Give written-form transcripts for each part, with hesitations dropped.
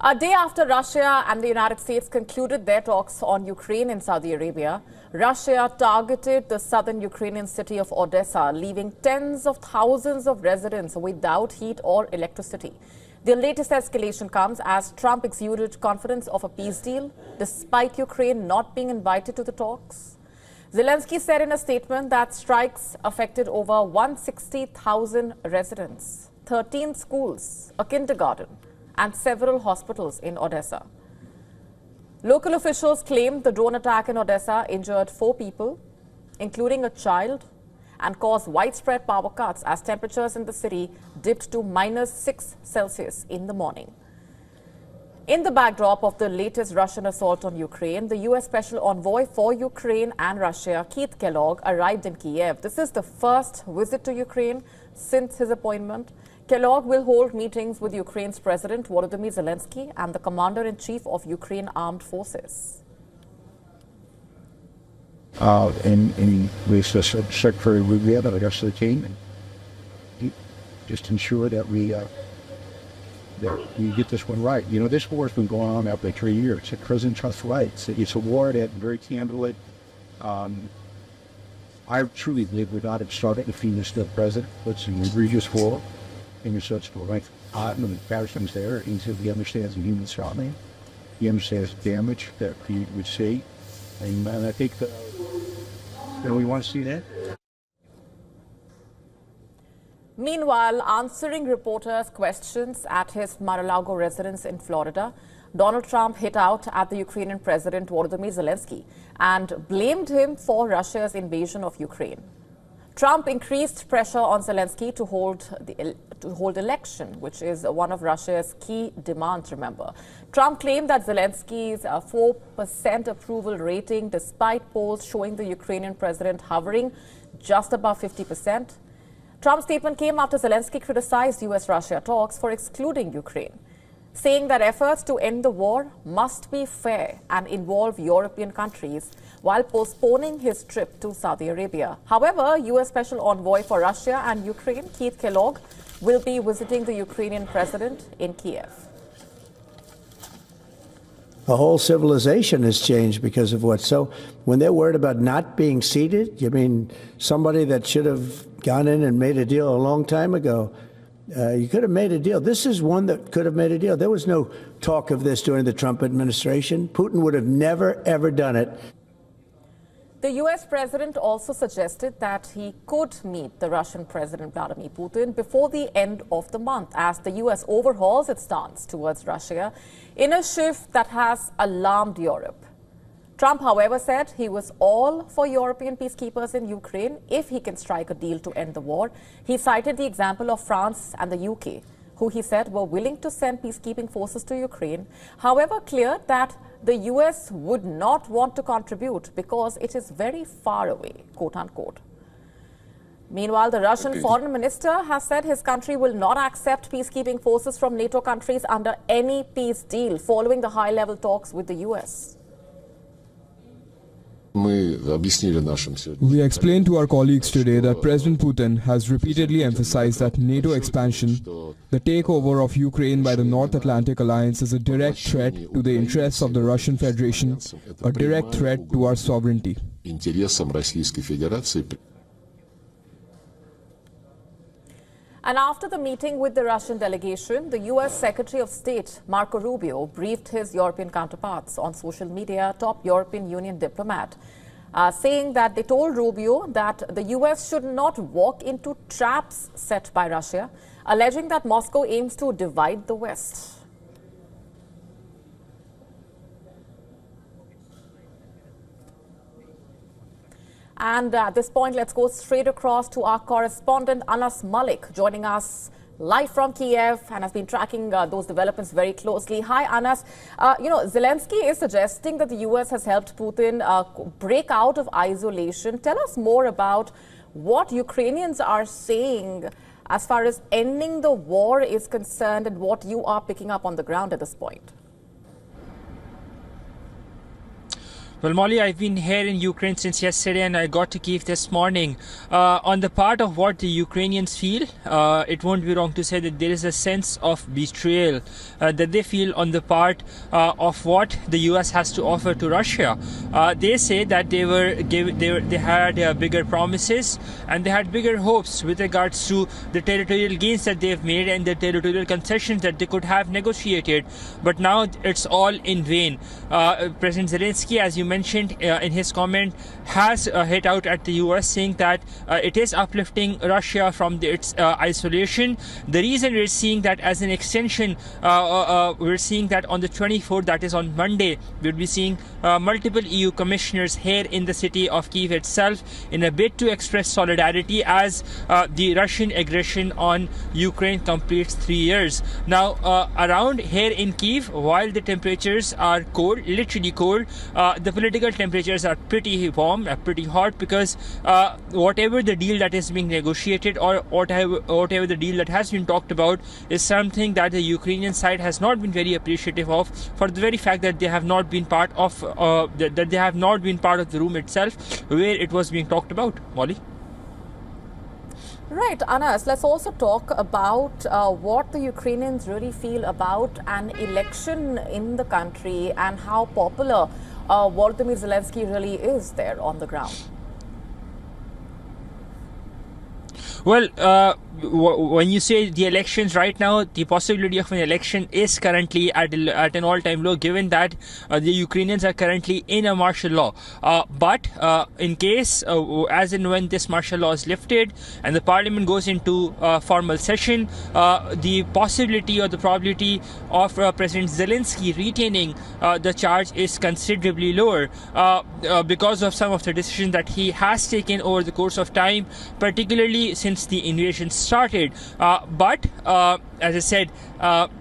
A day after Russia and the United States concluded their talks on Ukraine in Saudi Arabia, Russia targeted the southern Ukrainian city of Odessa, leaving tens of thousands of residents without heat or electricity. The latest escalation comes as Trump exuded confidence of a peace deal, despite Ukraine not being invited to the talks. Zelensky said in a statement that strikes affected over 160,000 residents, 13 schools, a kindergarten, and several hospitals in Odessa. Local officials claimed the drone attack in Odessa injured 4 people, including a child, and caused widespread power cuts as temperatures in the city dipped to -6 Celsius in the morning. In the backdrop of the latest Russian assault on Ukraine, the U.S. Special Envoy for Ukraine and Russia, Keith Kellogg, arrived in Kiev. This is the first visit to Ukraine since his appointment. Kellogg will hold meetings with Ukraine's President Volodymyr Zelensky and the Commander-in-Chief of Ukraine Armed Forces. And with Secretary Rubio and the rest of the team, and just ensure that we get this one right. You know, this war has been going on now for 3 years. President Trump's right. It's a war that, very candidly, I truly believe would not have started if he was the president. It's an egregious war. And you're such for right. And Patterson's there, and he understands the human suffering. He understands the damage that he would see. And I think that we want to see that. Meanwhile, answering reporters' questions at his Mar-a-Lago residence in Florida, Donald Trump hit out at the Ukrainian President Volodymyr Zelensky and blamed him for Russia's invasion of Ukraine. Trump increased pressure on Zelensky to hold election, which is one of Russia's key demands, remember. Trump claimed that Zelensky's 4% approval rating, despite polls showing the Ukrainian president hovering just above 50%. Trump's statement came after Zelensky criticized U.S.-Russia talks for excluding Ukraine, saying that efforts to end the war must be fair and involve European countries, while postponing his trip to Saudi Arabia. However, U.S. Special Envoy for Russia and Ukraine, Keith Kellogg, will be visiting the Ukrainian president in Kiev. The whole civilization has changed because of what. So when they're worried about not being seated, you mean somebody that should have gone in and made a deal a long time ago? You could have made a deal. This is one that could have made a deal. There was no talk of this during the Trump administration. Putin would have never, ever done it. The U.S. president also suggested that he could meet the Russian President Vladimir Putin before the end of the month, as the U.S. overhauls its stance towards Russia in a shift that has alarmed Europe. Trump, however, said he was all for European peacekeepers in Ukraine if he can strike a deal to end the war. He cited the example of France and the UK, who he said were willing to send peacekeeping forces to Ukraine, however cleared that the US would not want to contribute because it is very far away, quote unquote. Meanwhile, the Russian foreign minister has said his country will not accept peacekeeping forces from NATO countries under any peace deal following the high-level talks with the US. We explained to our colleagues today that President Putin has repeatedly emphasized that NATO expansion, the takeover of Ukraine by the North Atlantic Alliance, is a direct threat to the interests of the Russian Federation, a direct threat to our sovereignty. And after the meeting with the Russian delegation, the U.S. Secretary of State, Marco Rubio, briefed his European counterparts on social media, top European Union diplomat, saying that they told Rubio that the U.S. should not walk into traps set by Russia, alleging that Moscow aims to divide the West. And at this point, let's go straight across to our correspondent, Anas Malik, joining us live from Kiev and has been tracking those developments very closely. Hi, Anas. Zelensky is suggesting that the U.S. has helped Putin break out of isolation. Tell us more about what Ukrainians are saying as far as ending the war is concerned and what you are picking up on the ground at this point. Well, Molly, I've been here in Ukraine since yesterday and I got to Kiev this morning. On the part of what the Ukrainians feel, it won't be wrong to say that there is a sense of betrayal that they feel on the part of what the US has to offer to Russia. They say that they had bigger promises and they had bigger hopes with regards to the territorial gains that they've made and the territorial concessions that they could have negotiated. But now it's all in vain. President Zelensky, as you mentioned in his comment, has hit out at the US, saying that it is uplifting Russia from its isolation. The reason we're seeing that as an extension, we're seeing that on the 24th, that is on Monday, we'll be seeing multiple EU commissioners here in the city of Kiev itself in a bid to express solidarity as the Russian aggression on Ukraine completes 3 years. Now, around here in Kiev, while the temperatures are cold, literally cold, the political temperatures are pretty warm, pretty hot, because whatever the deal that is being negotiated or whatever the deal that has been talked about is something that the Ukrainian side has not been very appreciative of, for the very fact that they have not been part of the room itself where it was being talked about. Molly? Right, Anas, let's also talk about what the Ukrainians really feel about an election in the country and how popular Volodymyr Zelensky really is there on the ground. Well, when you say the elections right now, the possibility of an election is currently at an all-time low, given that the Ukrainians are currently in a martial law. But in case, as and when this martial law is lifted and the parliament goes into formal session, the possibility or the probability of President Zelensky retaining the charge is considerably lower because of some of the decisions that he has taken over the course of time, particularly since the invasion started. But as I said,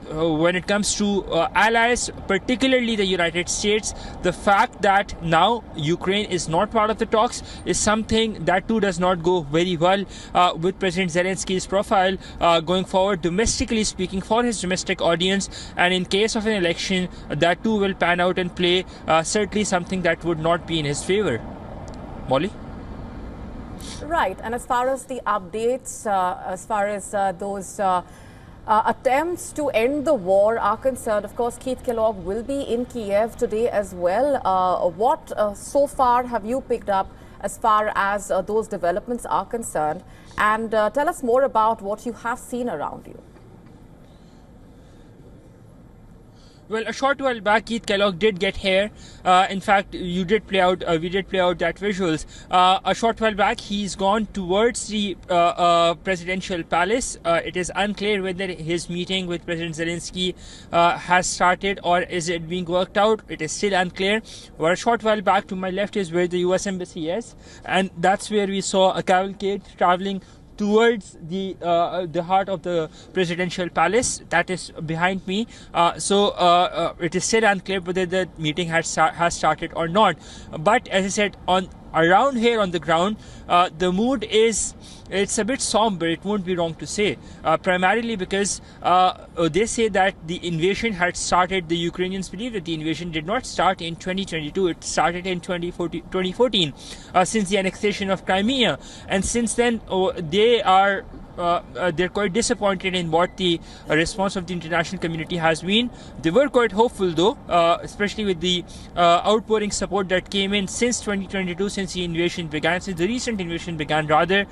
when it comes to allies, particularly the United States, the fact that now Ukraine is not part of the talks is something that too does not go very well with President Zelensky's profile going forward, domestically speaking, for his domestic audience. And in case of an election, that too will pan out and play certainly something that would not be in his favor. Molly? Right, and as far as the updates, as far as those attempts to end the war are concerned, of course, Keith Kellogg will be in Kiev today as well. What so far have you picked up as far as those developments are concerned? And tell us more about what you have seen around you. Well, a short while back, Keith Kellogg did get here. In fact, we did play out that visuals. A short while back, he's gone towards the presidential palace. It is unclear whether his meeting with President Zelensky has started or is it being worked out. It is still unclear. But a short while back, to my left is where the US Embassy is, and that's where we saw a cavalcade traveling towards the heart of the presidential palace that is behind me. So it is still unclear whether the meeting has started or not. But as I said, around here on the ground, the mood it's a bit somber, it won't be wrong to say, primarily because they say that the invasion had started. The Ukrainians believe that the invasion did not start in 2022, it started in 2014 since the annexation of Crimea, and since then they're quite disappointed in what the response of the international community has been. They were quite hopeful though, especially with the outpouring support that came in since 2022, since the recent invasion began rather.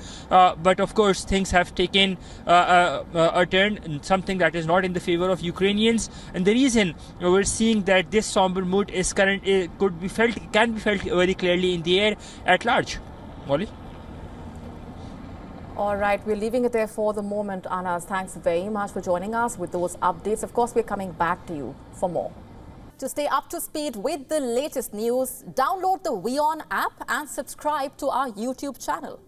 But of course, things have taken a turn, something that is not in the favor of Ukrainians. And the reason we're seeing that this somber mood can be felt very clearly in the air at large. Molly? All right, we're leaving it there for the moment, Anas. Thanks very much for joining us with those updates. Of course, we're coming back to you for more. To stay up to speed with the latest news, download the WION app and subscribe to our YouTube channel.